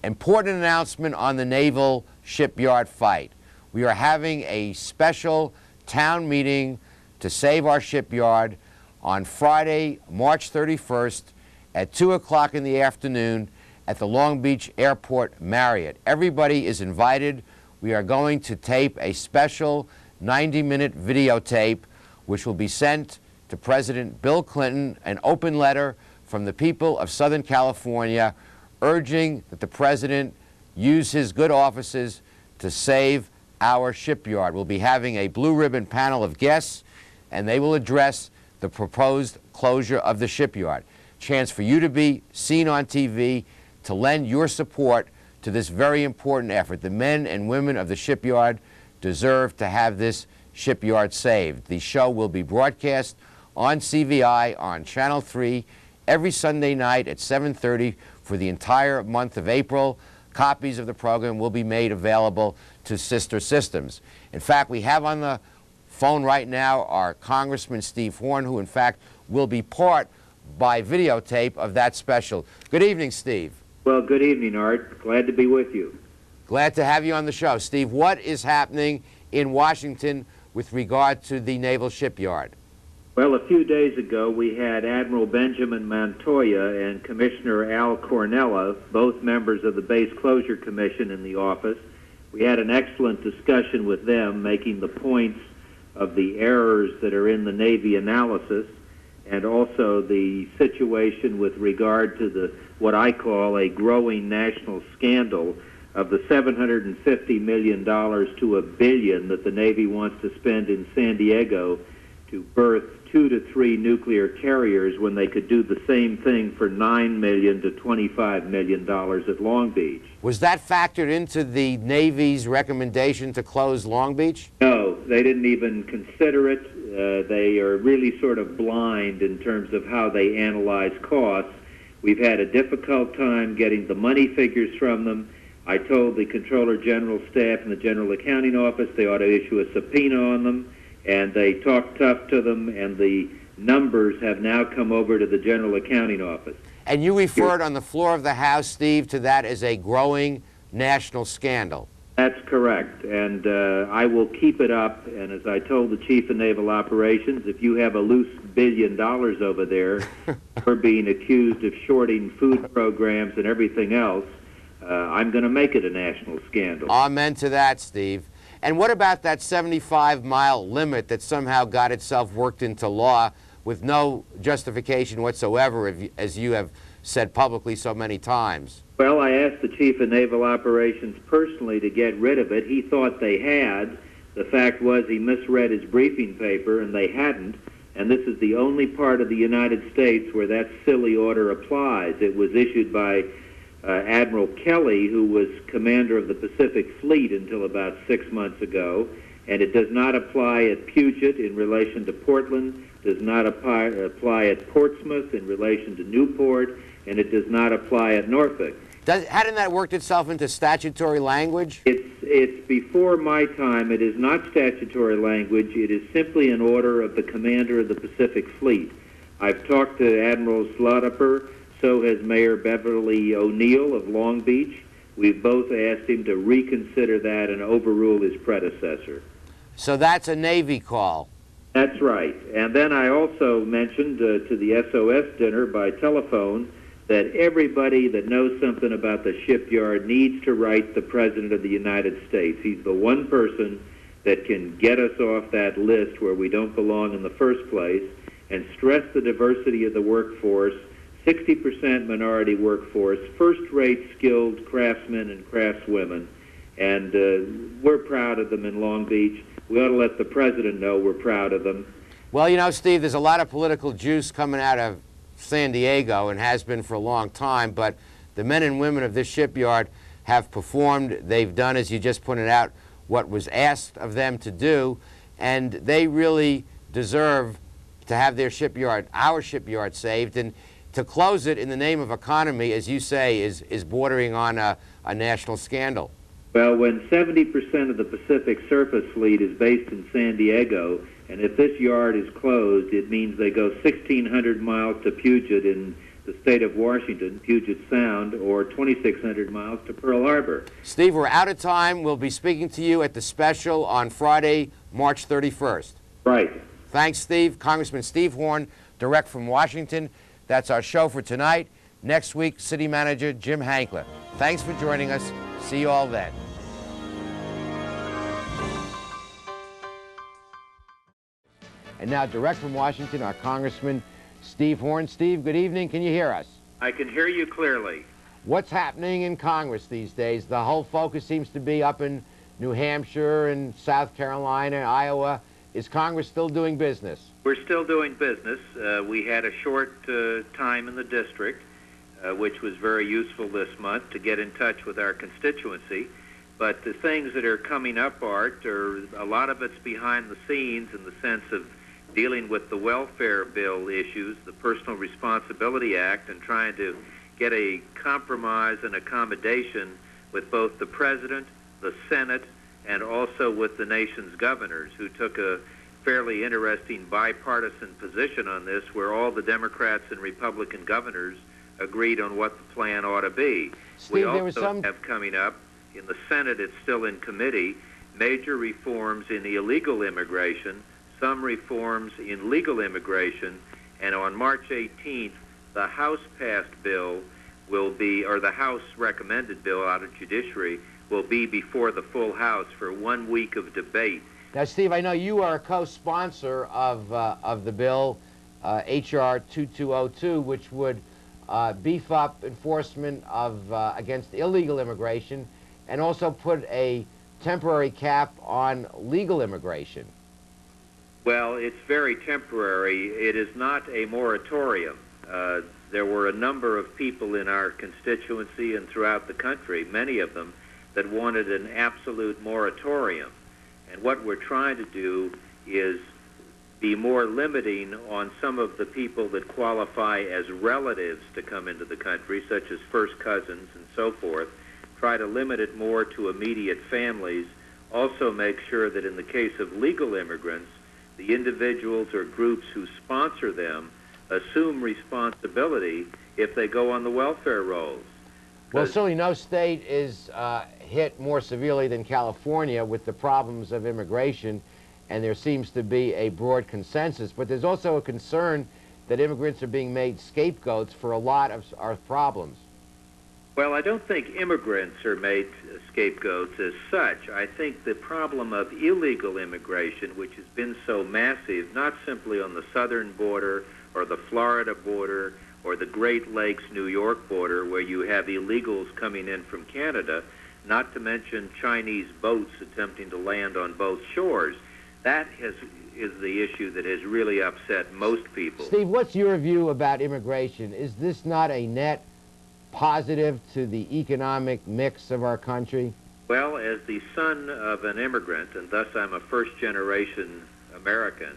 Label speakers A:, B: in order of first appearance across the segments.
A: Important announcement on the naval shipyard fight. We are having a special town meeting to save our shipyard on Friday, March 31st at 2 o'clock in the afternoon at the Long Beach Airport Marriott. Everybody is invited. We are going to tape a special 90-minute videotape which will be sent to President Bill Clinton, an open letter from the people of Southern California urging that the President use his good offices to save our shipyard. We'll be having a blue ribbon panel of guests, and they will address the proposed closure of the shipyard. Chance for you to be seen on TV, to lend your support to this very important effort. The men and women of the shipyard deserve to have this shipyard saved. The show will be broadcast on CVI on Channel 3 every Sunday night at 7:30 for the entire month of April. Copies of the program will be made available to sister systems. In fact, we have on the phone right now our Congressman Steve Horn, who in fact will be part by videotape of that special. Good evening, Steve.
B: Well, good evening, Art. Glad to be with you.
A: Glad to have you on the show. Steve, what is happening in Washington with regard to the naval shipyard?
B: Well, a few days ago, we had Admiral Benjamin Montoya and Commissioner Al Cornella, both members of the Base Closure Commission, in the office. We had an excellent discussion with them, making the points of the errors that are in the Navy analysis, and also the situation with regard to what I call a growing national scandal of the $750 million to $1 billion that the Navy wants to spend in San Diego to berth 2 to 3 nuclear carriers when they could do the same thing for $9 million to $25 million at Long Beach.
A: Was that factored into the Navy's recommendation to close Long Beach?
B: No, they didn't even consider it. They are really sort of blind in terms of how they analyze costs. We've had a difficult time getting the money figures from them. I told the Comptroller General staff and the General Accounting Office they ought to issue a subpoena on them, and they talked tough to them, and the numbers have now come over to the General Accounting Office.
A: And you referred on the floor of the House, Steve, to that as a growing national scandal.
B: That's correct, and I will keep it up, and as I told the Chief of Naval Operations, if you have a loose $1 billion over there, we're being accused of shorting food programs and everything else, I'm going to make it a national scandal.
A: Amen to that, Steve. And what about that 75-mile limit that somehow got itself worked into law with no justification whatsoever, as you have said publicly so many times?
B: Well, I asked the Chief of Naval Operations personally to get rid of it. He thought they had. The fact was he misread his briefing paper, and they hadn't. And this is the only part of the United States where that silly order applies. It was issued by Admiral Kelly, who was commander of the Pacific Fleet until about 6 months ago, and it does not apply at Puget in relation to Portland, does not apply at Portsmouth in relation to Newport, and it does not apply at Norfolk.
A: Hadn't that worked itself into statutory language?
B: It's before my time. It is not statutory language. It is simply an order of the commander of the Pacific Fleet. I've talked to Admiral Slaughter. So has Mayor Beverly O'Neill of Long Beach. We've both asked him to reconsider that and overrule his predecessor.
A: So that's a Navy call.
B: That's right. And then I also mentioned to the SOS dinner by telephone that everybody that knows something about the shipyard needs to write the President of the United States. He's the one person that can get us off that list where we don't belong in the first place, and stress the diversity of the workforce, 60% minority workforce, first-rate skilled craftsmen and craftswomen, and we're proud of them in Long Beach. We ought to let the President know we're proud of them.
A: Well, you know, Steve, there's a lot of political juice coming out of San Diego and has been for a long time, but the men and women of this shipyard have performed. They've done, as you just pointed out, what was asked of them to do, and they really deserve to have their shipyard, our shipyard, saved. And to close it in the name of economy, as you say, is bordering on a national scandal.
B: Well, when 70% of the Pacific Surface Fleet is based in San Diego, and if this yard is closed, it means they go 1,600 miles to Puget in the state of Washington, Puget Sound, or 2,600 miles to Pearl Harbor.
A: Steve, we're out of time. We'll be speaking to you at the special on Friday, March 31st.
B: Right.
A: Thanks, Steve. Congressman Steve Horn, direct from Washington. That's our show for tonight. Next week, City Manager Jim Hankler. Thanks for joining us. See you all then. And now, direct from Washington, our Congressman Steve Horn. Steve, good evening. Can you hear us?
B: I can hear you clearly.
A: What's happening in Congress these days? The whole focus seems to be up in New Hampshire and South Carolina, Iowa. Is Congress still doing business?
B: We're still doing business. We had a short time in the district, which was very useful this month to get in touch with our constituency. But the things that are coming up, Art, are a lot of it's behind the scenes in the sense of dealing with the welfare bill issues, the Personal Responsibility Act, and trying to get a compromise and accommodation with both the President, the Senate, and also with the nation's governors, who took a fairly interesting bipartisan position on this, where all the Democrats and Republican governors agreed on what the plan ought to be.
A: Steve,
B: We also have coming up, in the Senate, it's still in committee, major reforms in illegal immigration, some reforms in legal immigration, and on March 18th, the House-passed bill will be, or the House recommended bill out of Judiciary, will be before the full House for 1 week of debate.
A: Now, Steve, I know you are a co-sponsor of the bill, H.R. 2202, which would beef up enforcement of against illegal immigration and also put a temporary cap on legal immigration.
B: Well, it's very temporary. It is not a moratorium. There were a number of people in our constituency and throughout the country, many of them, that wanted an absolute moratorium. And what we're trying to do is be more limiting on some of the people that qualify as relatives to come into the country, such as first cousins and so forth, try to limit it more to immediate families, also make sure that in the case of legal immigrants, the individuals or groups who sponsor them assume responsibility if they go on the welfare rolls.
A: Well, certainly no state is hit more severely than California with the problems of immigration, and there seems to be a broad consensus. But there's also a concern that immigrants are being made scapegoats for a lot of our problems.
B: Well, I don't think immigrants are made scapegoats as such. I think the problem of illegal immigration, which has been so massive, not simply on the southern border or the Florida border or the Great Lakes, New York border, where you have illegals coming in from Canada, not to mention Chinese boats attempting to land on both shores. That is the issue that has really upset most people.
A: Steve, what's your view about immigration? Is this not a net positive to the economic mix of our country?
B: Well, as the son of an immigrant, and thus I'm a first-generation American,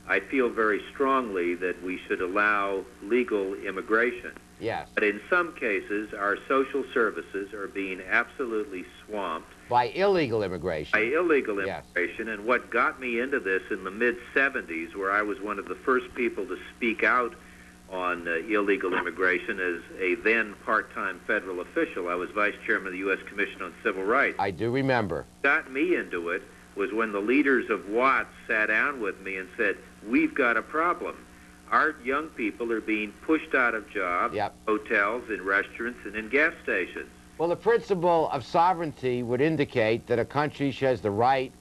B: I feel very strongly that we should allow legal immigration.
A: Yes.
B: But in some cases, our social services are being absolutely swamped
A: by illegal immigration.
B: By illegal
A: Yes.
B: immigration. And what got me into this in the mid-'70s, where I was one of the first people to speak out on illegal immigration as a then part-time federal official. I was vice chairman of the U.S. Commission on Civil Rights.
A: I do remember.
B: Got me into it was when the leaders of Watts sat down with me and said, we've got a problem. Our young people are being pushed out of jobs,
A: Yep.
B: hotels, in restaurants, and in gas stations.
A: Well, the principle of sovereignty would indicate that a country has the right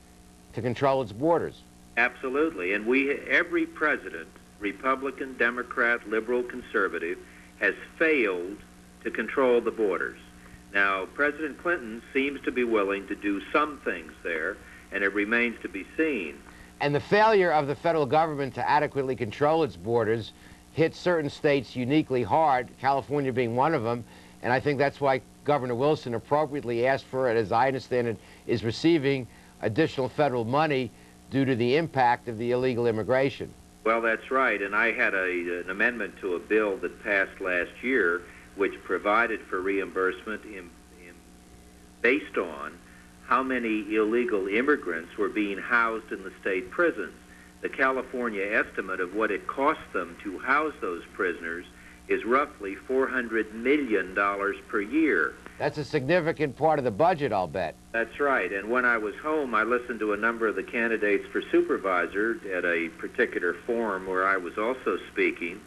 A: to control its borders.
B: Absolutely. And every president, Republican, Democrat, liberal, conservative, has failed to control the borders. Now, President Clinton seems to be willing to do some things there, and it remains to be seen.
A: And the failure of the federal government to adequately control its borders hit certain states uniquely hard, California being one of them, and I think that's why Governor Wilson appropriately asked for it, as I understand it, is receiving additional federal money due to the impact of the illegal immigration.
B: Well, that's right, and I had an amendment to a bill that passed last year which provided for reimbursement based on how many illegal immigrants were being housed in the state prisons. The California estimate of what it cost them to house those prisoners is roughly $400 million per year.
A: That's a significant part of the budget, I'll bet.
B: That's right. And when I was home, I listened to a number of the candidates for supervisor at a particular forum where I was also speaking,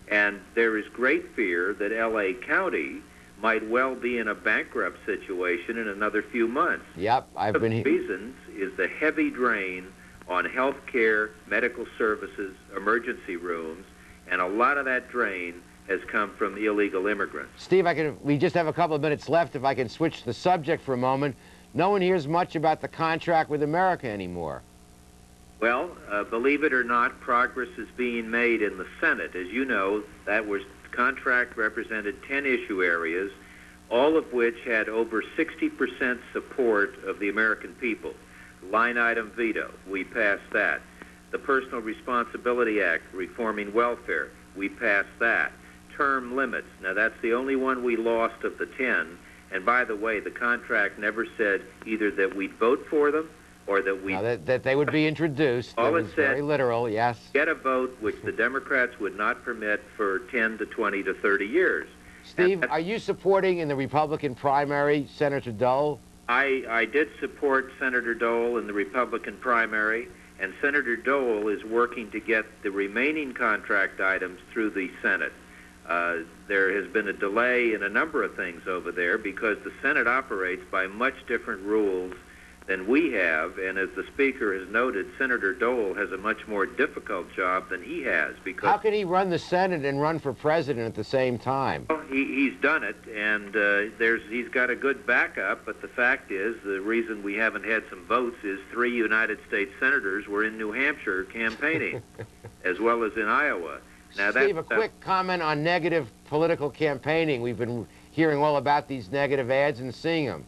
B: and there is great fear that L.A. County might well be in a bankrupt situation in another few months.
A: Yep, I've been here.
B: The reasons is the heavy drain on health care, medical services, emergency rooms, and a lot of that drain has come from illegal immigrants.
A: Steve, we just have a couple of minutes left. If I can switch the subject for a moment. No one hears much about the contract with America anymore.
B: Well, believe it or not, progress is being made in the Senate. As you know, that contract represented 10 issue areas, all of which had over 60% support of the American people. Line item veto, we passed that. The Personal Responsibility Act, reforming welfare, we passed that. Term limits, now that's the only one we lost of the 10. And by the way, the contract never said either that we'd vote for them or that we...
A: that they would be introduced.
B: All
A: that
B: it
A: was
B: said,
A: very literal, yes.
B: Get a vote which the Democrats would not permit for 10 to 20 to 30 years.
A: Steve, are you supporting in the Republican primary Senator Dole?
B: I did support Senator Dole in the Republican primary, and Senator Dole is working to get the remaining contract items through the Senate. There has been a delay in a number of things over there because the Senate operates by much different rules than we have, and as the Speaker has noted, Senator Dole has a much more difficult job than he has. Because
A: how can he run the Senate and run for president at the same time?
B: Well, he's done it, and he's got a good backup, but the fact is the reason we haven't had some votes is 3 United States senators were in New Hampshire campaigning, as well as in Iowa. Now,
A: Steve, a quick comment on negative political campaigning. We've been hearing all about these negative ads and seeing them.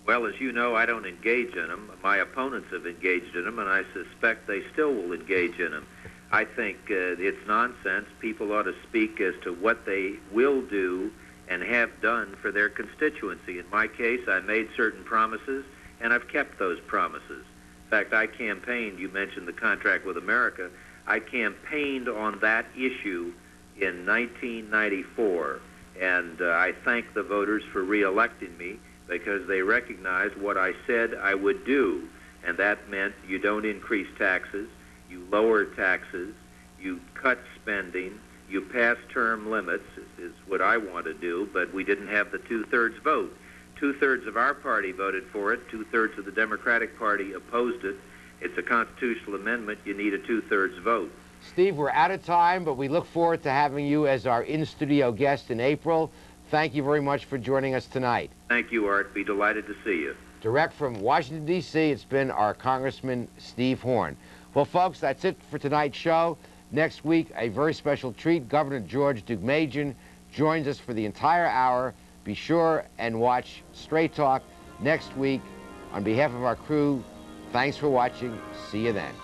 B: Well, as you know, I don't engage in them. My opponents have engaged in them, and I suspect they still will engage in them. I think it's nonsense. People ought to speak as to what they will do and have done for their constituency. In my case, I made certain promises, and I've kept those promises. In fact, I campaigned, you mentioned the contract with America, I campaigned on that issue in 1994, and I thank the voters for re-electing me because they recognized what I said I would do, and that meant you don't increase taxes, you lower taxes, you cut spending, you pass term limits, is what I want to do, but we didn't have the two-thirds vote. Two-thirds of our party voted for it, two-thirds of the Democratic Party opposed it. It's a constitutional amendment. You need a two-thirds vote.
A: Steve, we're out of time, but we look forward to having you as our in-studio guest in April. Thank you very much for joining us tonight.
B: Thank you, Art. Be delighted to see you.
A: Direct from Washington, D.C., it's been our Congressman Steve Horn. Well, folks, that's it for tonight's show. Next week, a very special treat. Governor George Deukmejian joins us for the entire hour. Be sure and watch Straight Talk next week. On behalf of our crew, thanks for watching. See you then.